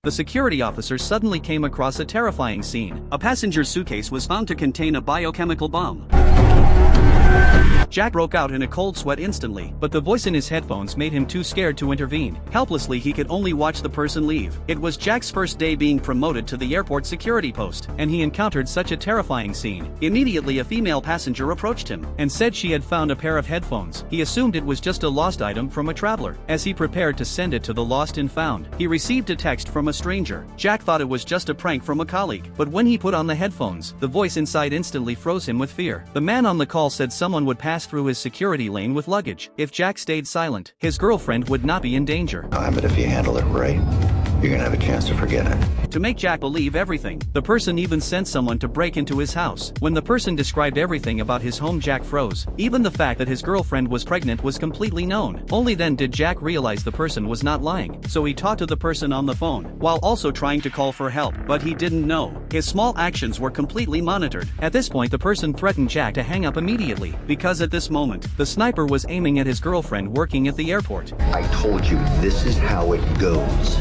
the security officer suddenly came across a terrifying scene. A passenger's suitcase was found to contain a biochemical bomb. Jack broke out in a cold sweat instantly, but the voice in his headphones made him too scared to intervene. Helplessly, he could only watch the person leave. It was Jack's first day being promoted to the airport security post, and he encountered such a terrifying scene. Immediately, a female passenger approached him and said she had found a pair of headphones. He assumed it was just a lost item from a traveler. As he prepared to send it to the lost and found, he received a text from a stranger. Jack thought it was just a prank from a colleague, but when he put on the headphones, the voice inside instantly froze him with fear. The man on the call said someone would pass through his security lane with luggage. If Jack stayed silent, his girlfriend would not be in danger. But if you handle it right, you're gonna have a chance to forget it. To make Jack believe everything, the person even sent someone to break into his house. When the person described everything about his home, Jack froze. Even the fact that his girlfriend was pregnant was completely known. Only then did Jack realize the person was not lying. So he talked to the person on the phone, while also trying to call for help. But he didn't know. His small actions were completely monitored. At this point, the person threatened Jack to hang up immediately, because at this moment, the sniper was aiming at his girlfriend working at the airport. I told you, this is how it goes.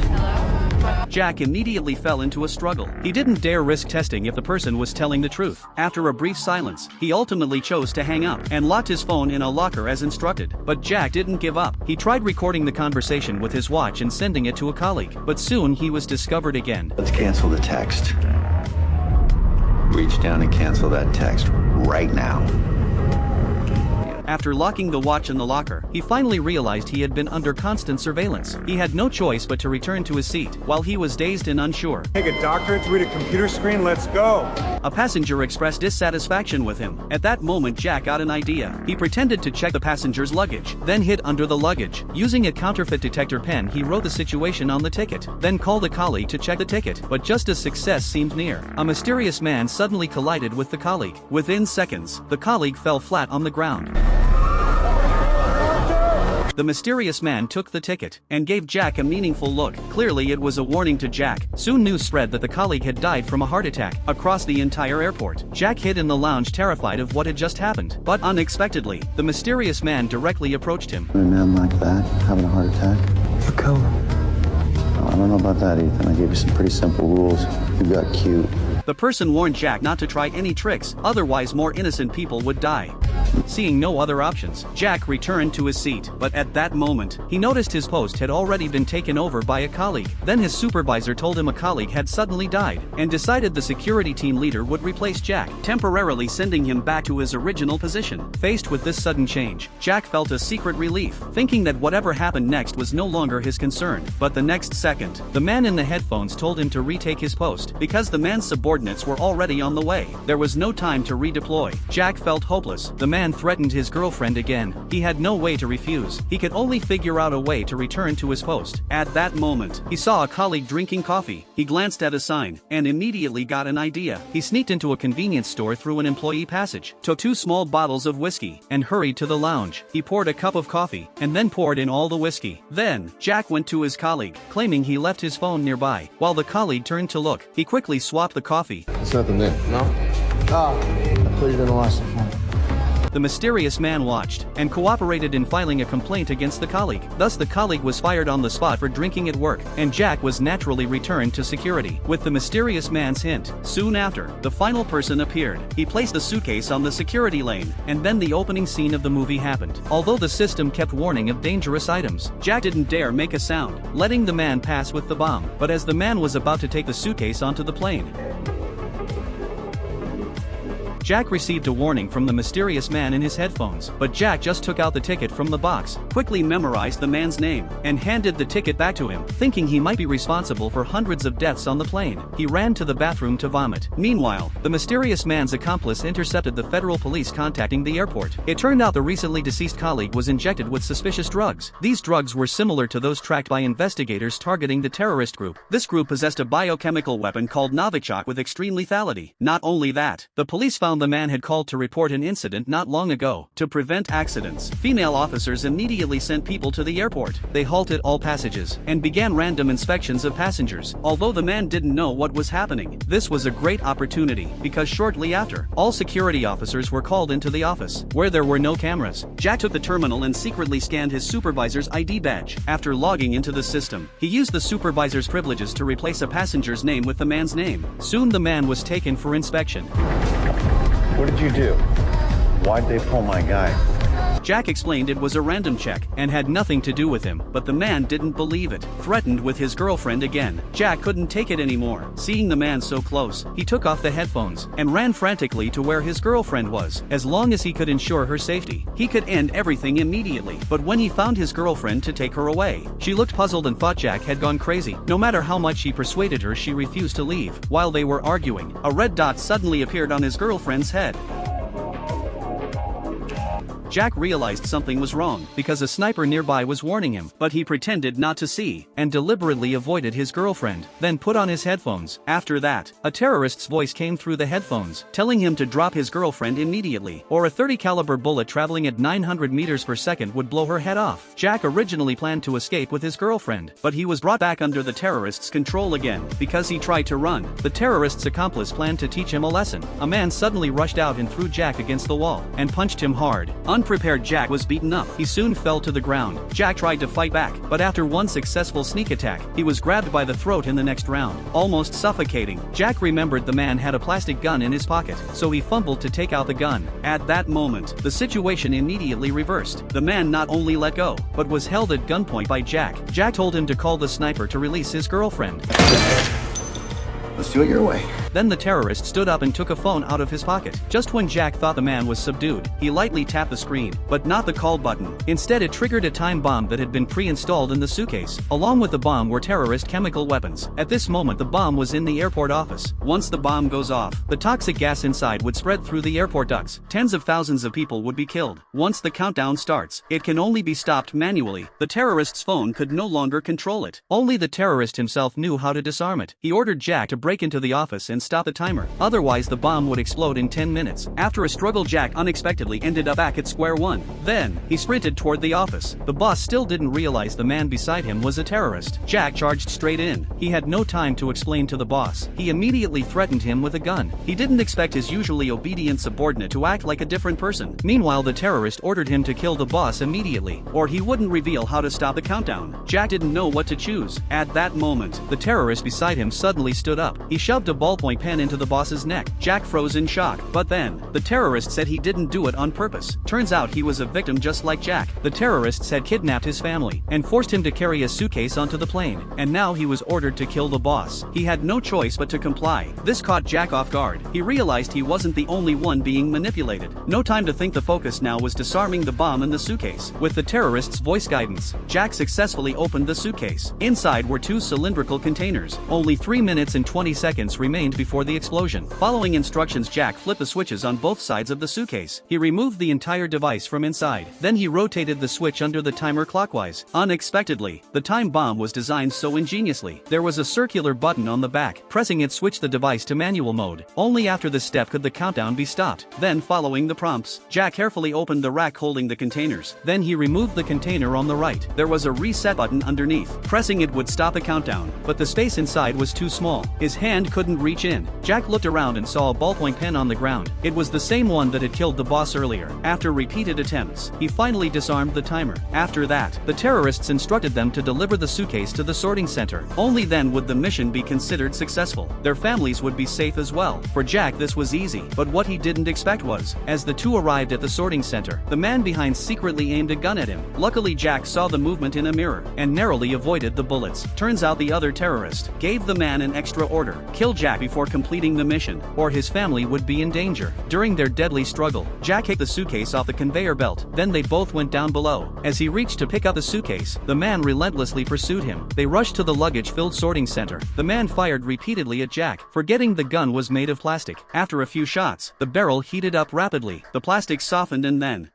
Jack immediately fell into a struggle. He didn't dare risk testing if the person was telling the truth. After a brief silence, he ultimately chose to hang up and locked his phone in a locker as instructed. But Jack didn't give up. He tried recording the conversation with his watch and sending it to a colleague, but soon he was discovered again. Let's cancel the text. Reach down and cancel that text right now. After locking the watch in the locker, he finally realized he had been under constant surveillance. He had no choice but to return to his seat, while he was dazed and unsure. Take a doctorate to read a computer screen, let's go! A passenger expressed dissatisfaction with him. At that moment, Jack got an idea. He pretended to check the passenger's luggage, then hid under the luggage. Using a counterfeit detector pen, he wrote the situation on the ticket, then called a colleague to check the ticket. But just as success seemed near, a mysterious man suddenly collided with the colleague. Within seconds, the colleague fell flat on the ground. The mysterious man took the ticket and gave Jack a meaningful look. Clearly it was a warning to Jack. Soon news spread that the colleague had died from a heart attack across the entire airport. Jack hid in the lounge terrified of what had just happened. But unexpectedly, the mysterious man directly approached him. A man like that having a heart attack? You kill him. I don't know about that, Ethan. I gave you some pretty simple rules. You got cute. The person warned Jack not to try any tricks, otherwise more innocent people would die. Seeing no other options, Jack returned to his seat, but at that moment, he noticed his post had already been taken over by a colleague. Then his supervisor told him a colleague had suddenly died, and decided the security team leader would replace Jack, temporarily sending him back to his original position. Faced with this sudden change, Jack felt a secret relief, thinking that whatever happened next was no longer his concern. But the next second, the man in the headphones told him to retake his post, because the man's subordinates were already on the way. There was no time to redeploy. Jack felt hopeless. The man threatened his girlfriend again. He had no way to refuse. He could only figure out a way to return to his post. At that moment, he saw a colleague drinking coffee. He glanced at a sign, and immediately got an idea. He sneaked into a convenience store through an employee passage, took 2 small bottles of whiskey, and hurried to the lounge. He poured a cup of coffee, and then poured in all the whiskey. Then, Jack went to his colleague, claiming he left his phone nearby. While the colleague turned to look, he quickly swapped the coffee. It's nothing there. No? Oh, I put it in the lost phone. The mysterious man watched and cooperated in filing a complaint against the colleague. Thus the colleague was fired on the spot for drinking at work, and Jack was naturally returned to security. With the mysterious man's hint, soon after, the final person appeared. He placed the suitcase on the security lane, and then the opening scene of the movie happened. Although the system kept warning of dangerous items, Jack didn't dare make a sound, letting the man pass with the bomb. But as the man was about to take the suitcase onto the plane, Jack received a warning from the mysterious man in his headphones, but Jack just took out the ticket from the box, quickly memorized the man's name, and handed the ticket back to him, thinking he might be responsible for hundreds of deaths on the plane. He ran to the bathroom to vomit. Meanwhile, the mysterious man's accomplice intercepted the federal police contacting the airport. It turned out the recently deceased colleague was injected with suspicious drugs. These drugs were similar to those tracked by investigators targeting the terrorist group. This group possessed a biochemical weapon called Novichok with extreme lethality. Not only that, the police found found the man had called to report an incident not long ago. To prevent accidents, female officers immediately sent people to the airport. They halted all passages and began random inspections of passengers. Although the man didn't know what was happening, this was a great opportunity because shortly after, all security officers were called into the office, where there were no cameras. Jack took the terminal and secretly scanned his supervisor's ID badge. After logging into the system, he used the supervisor's privileges to replace a passenger's name with the man's name. Soon the man was taken for inspection. What did you do? Why'd they pull my guy? Jack explained it was a random check and had nothing to do with him, but the man didn't believe it. Threatened with his girlfriend again, Jack couldn't take it anymore. Seeing the man so close, he took off the headphones and ran frantically to where his girlfriend was. As long as he could ensure her safety, he could end everything immediately. But when he found his girlfriend to take her away, she looked puzzled and thought Jack had gone crazy. No matter how much he persuaded her, she refused to leave. While they were arguing, a red dot suddenly appeared on his girlfriend's head. Jack realized something was wrong because a sniper nearby was warning him, but he pretended not to see and deliberately avoided his girlfriend, then put on his headphones. After that, a terrorist's voice came through the headphones, telling him to drop his girlfriend immediately, or a .30 caliber bullet traveling at 900 meters per second would blow her head off. Jack originally planned to escape with his girlfriend, but he was brought back under the terrorists' control again because he tried to run. The terrorist's accomplice planned to teach him a lesson. A man suddenly rushed out and threw Jack against the wall and punched him hard. Unprepared, Jack was beaten up. He soon fell to the ground. Jack tried to fight back, but after one successful sneak attack, he was grabbed by the throat in the next round, almost suffocating. Jack remembered the man had a plastic gun in his pocket, so he fumbled to take out the gun. At that moment, the situation immediately reversed. The man not only let go, but was held at gunpoint by Jack. Jack told him to call the sniper to release his girlfriend. Let's do it your way. Then the terrorist stood up and took a phone out of his pocket. Just when Jack thought the man was subdued, he lightly tapped the screen, but not the call button. Instead, it triggered a time bomb that had been pre-installed in the suitcase. Along with the bomb were terrorist chemical weapons. At this moment, the bomb was in the airport office. Once the bomb goes off, the toxic gas inside would spread through the airport ducts. Tens of thousands of people would be killed. Once the countdown starts, it can only be stopped manually. The terrorist's phone could no longer control it. Only the terrorist himself knew how to disarm it. He ordered Jack to break into the office and stop the timer. Otherwise, the bomb would explode in 10 minutes. After a struggle, Jack unexpectedly ended up back at square one. Then, he sprinted toward the office. The boss still didn't realize the man beside him was a terrorist. Jack charged straight in. He had no time to explain to the boss. He immediately threatened him with a gun. He didn't expect his usually obedient subordinate to act like a different person. Meanwhile, the terrorist ordered him to kill the boss immediately, or he wouldn't reveal how to stop the countdown. Jack didn't know what to choose. At that moment, the terrorist beside him suddenly stood up. He shoved a ballpoint pen into the boss's neck. Jack froze in shock, but then, the terrorist said he didn't do it on purpose. Turns out he was a victim just like Jack. The terrorists had kidnapped his family and forced him to carry a suitcase onto the plane, and now he was ordered to kill the boss. He had no choice but to comply. This caught Jack off guard. He realized he wasn't the only one being manipulated. No time to think, the focus now was disarming the bomb in the suitcase. With the terrorist's voice guidance, Jack successfully opened the suitcase. Inside were two cylindrical containers. Only 3 minutes and 20 seconds remained before the explosion. Following instructions, Jack flipped the switches on both sides of the suitcase. He removed the entire device from inside. Then he rotated the switch under the timer clockwise. Unexpectedly, the time bomb was designed so ingeniously. There was a circular button on the back. Pressing it switched the device to manual mode. Only after this step could the countdown be stopped. Then, following the prompts, Jack carefully opened the rack holding the containers. Then he removed the container on the right. There was a reset button underneath. Pressing it would stop the countdown, but the space inside was too small. His hand couldn't reach in. Jack looked around and saw a ballpoint pen on the ground. It was the same one that had killed the boss earlier. After repeated attempts, he finally disarmed the timer. After that, the terrorists instructed them to deliver the suitcase to the sorting center. Only then would the mission be considered successful. Their families would be safe as well. For Jack, this was easy, but what he didn't expect was, as the two arrived at the sorting center, the man behind secretly aimed a gun at him. Luckily, Jack saw the movement in a mirror and narrowly avoided the bullets. Turns out the other terrorist gave the man an extra order: kill Jack before completing the mission, or his family would be in danger. During their deadly struggle, Jack kicked the suitcase off the conveyor belt. Then they both went down below. As he reached to pick up the suitcase, the man relentlessly pursued him. They rushed to the luggage-filled sorting center. The man fired repeatedly at Jack, forgetting the gun was made of plastic. After a few shots, the barrel heated up rapidly. The plastic softened and then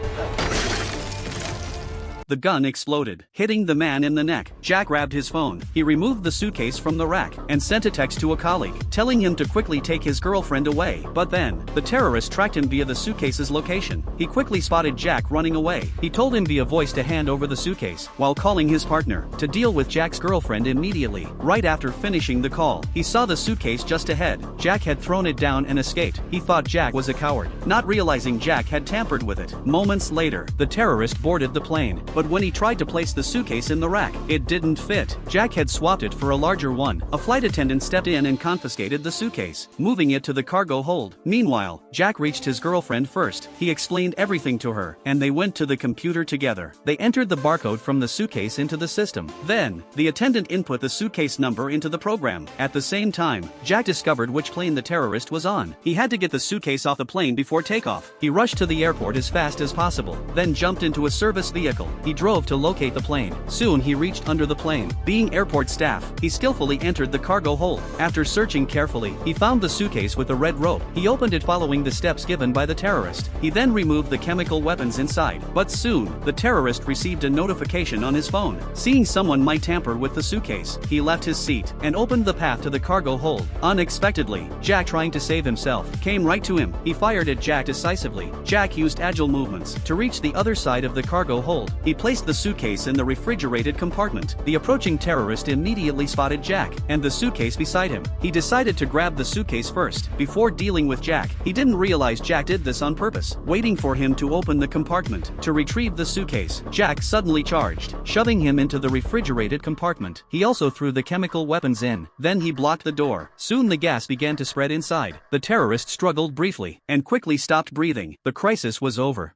the gun exploded, hitting the man in the neck. Jack grabbed his phone. He removed the suitcase from the rack and sent a text to a colleague, telling him to quickly take his girlfriend away. But then, the terrorist tracked him via the suitcase's location. He quickly spotted Jack running away. He told him via voice to hand over the suitcase, while calling his partner to deal with Jack's girlfriend immediately. Right after finishing the call, he saw the suitcase just ahead. Jack had thrown it down and escaped. He thought Jack was a coward, not realizing Jack had tampered with it. Moments later, the terrorist boarded the plane, but when he tried to place the suitcase in the rack, it didn't fit. Jack had swapped it for a larger one. A flight attendant stepped in and confiscated the suitcase, moving it to the cargo hold. Meanwhile, Jack reached his girlfriend first. He explained everything to her, and they went to the computer together. They entered the barcode from the suitcase into the system. Then, the attendant input the suitcase number into the program. At the same time, Jack discovered which plane the terrorist was on. He had to get the suitcase off the plane before takeoff. He rushed to the airport as fast as possible, then jumped into a service vehicle. He drove to locate the plane. Soon he reached under the plane. Being airport staff, he skillfully entered the cargo hold. After searching carefully, he found the suitcase with a red rope. He opened it following the steps given by the terrorist. He then removed the chemical weapons inside. But soon, the terrorist received a notification on his phone. Seeing someone might tamper with the suitcase, he left his seat and opened the path to the cargo hold. Unexpectedly, Jack, trying to save himself, came right to him. He fired at Jack decisively. Jack used agile movements to reach the other side of the cargo hold. He placed the suitcase in the refrigerated compartment. The approaching terrorist immediately spotted Jack and the suitcase beside him. He decided to grab the suitcase first before dealing with Jack. He didn't realize Jack did this on purpose, waiting for him to open the compartment to retrieve the suitcase. Jack suddenly charged, shoving him into the refrigerated compartment. He also threw the chemical weapons in. Then he blocked the door. Soon the gas began to spread inside. The terrorist struggled briefly and quickly stopped breathing. The crisis was over.